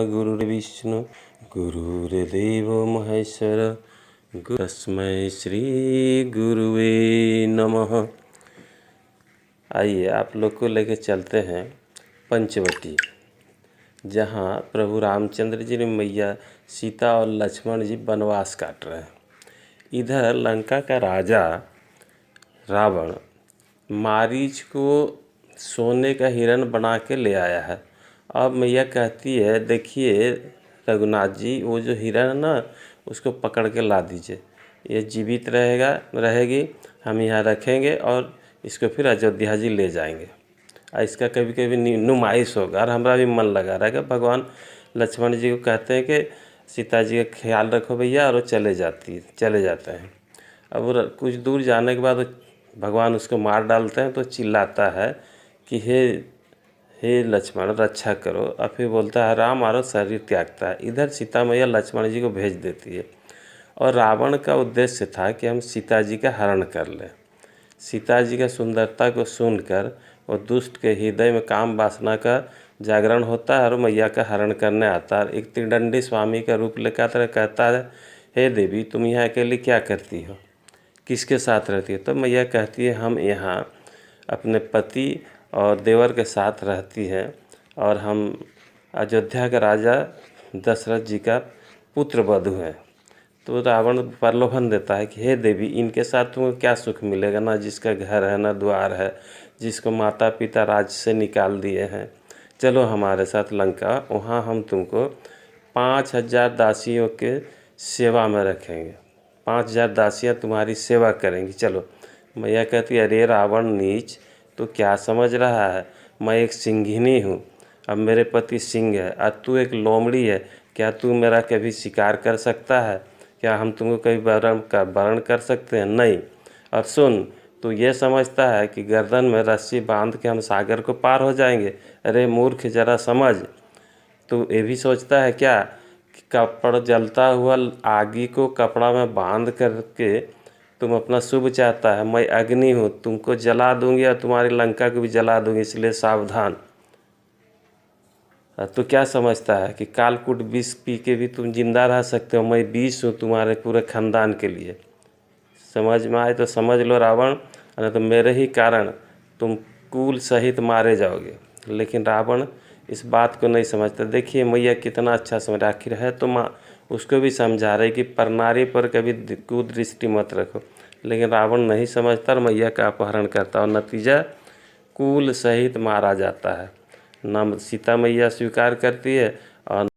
गुरुर्विष्णु गुरुर्देवो महेश्वर तस्मै श्री गुरुवे नमः। आइए आप लोग को लेके चलते हैं पंचवटी, जहाँ प्रभु रामचंद्र जी ने मैया सीता और लक्ष्मण जी वनवास काट रहे हैं। इधर लंका का राजा रावण मारीच को सोने का हिरण बना के ले आया है। अब मैया कहती है, देखिए रघुनाथ जी, वो जो हिरण है ना, उसको पकड़ के ला दीजिए। ये जीवित रहेगी, हम यहाँ रखेंगे और इसको फिर अयोध्या जी ले जाएंगे। और इसका कभी कभी नुमाइश होगा और हमारा भी मन लगा रहेगा। भगवान लक्ष्मण जी को कहते हैं कि सीता जी का ख्याल रखो भैया, और वो चले जाते हैं। अब वो कुछ दूर जाने के बाद भगवान उसको मार डालते हैं, तो चिल्लाता है कि हे लक्ष्मण रक्षा करो। और फिर बोलता है राम, और शरीर त्यागता है। इधर सीता मैया लक्ष्मण जी को भेज देती है। और रावण का उद्देश्य था कि हम सीता जी का हरण कर लें। सीता जी का सुंदरता को सुनकर वो दुष्ट के हृदय में काम वासना का जागरण होता है और मैया का हरण करने आता है। एक त्रिदंडी स्वामी का रूप लेकर कहता है, हे देवी, तुम यहाँ अकेली क्या करती हो, किसके साथ रहती है? तो मैया कहती है, हम यहाँ अपने पति और देवर के साथ रहती है, और हम अयोध्या के राजा दशरथ जी का पुत्र वधू हैं। तो रावण प्रलोभन देता है कि हे देवी, इनके साथ तुमको क्या सुख मिलेगा? ना जिसका घर है, ना द्वार है, जिसको माता पिता राज्य से निकाल दिए हैं। चलो हमारे साथ लंका, वहाँ हम तुमको 5000 दासियों के सेवा में रखेंगे। 5000 दासियाँ तुम्हारी सेवा करेंगी। चलो। मैया कहती है, अरे रावण नीच, तो क्या समझ रहा है? मैं एक सिंहिनी हूँ, अब मेरे पति सिंह है और तू एक लोमड़ी है। क्या तू मेरा कभी शिकार कर सकता है? क्या हम तुमको कभी वरण कर सकते हैं? नहीं। और सुन, तू ये समझता है कि गर्दन में रस्सी बांध के हम सागर को पार हो जाएंगे? अरे मूर्ख, जरा समझ। तू ये भी सोचता है क्या कि कपड़ा जलता हुआ आगी को कपड़ा में बांध करके तुम अपना शुभ चाहता है? मैं अग्नि हूँ, तुमको जला दूंगी और तुम्हारी लंका को भी जला दूंगी, इसलिए सावधान। तो क्या समझता है कि कालकूट विष पी के भी तुम जिंदा रह सकते हो? मैं विष हूँ तुम्हारे पूरे खानदान के लिए। समझ में आए तो समझ लो रावण, नहीं तो मेरे ही कारण तुम कुल सहित मारे जाओगे। लेकिन रावण इस बात को नहीं समझता। देखिए मैया कितना अच्छा समझ, आखिर है तो माँ उसको भी समझा रही कि परनारी पर कभी कुदृष्टि मत रखो। लेकिन रावण नहीं समझता और मैया का अपहरण करता, और नतीजा कुल सहित मारा जाता है। ना सीता मैया स्वीकार करती है और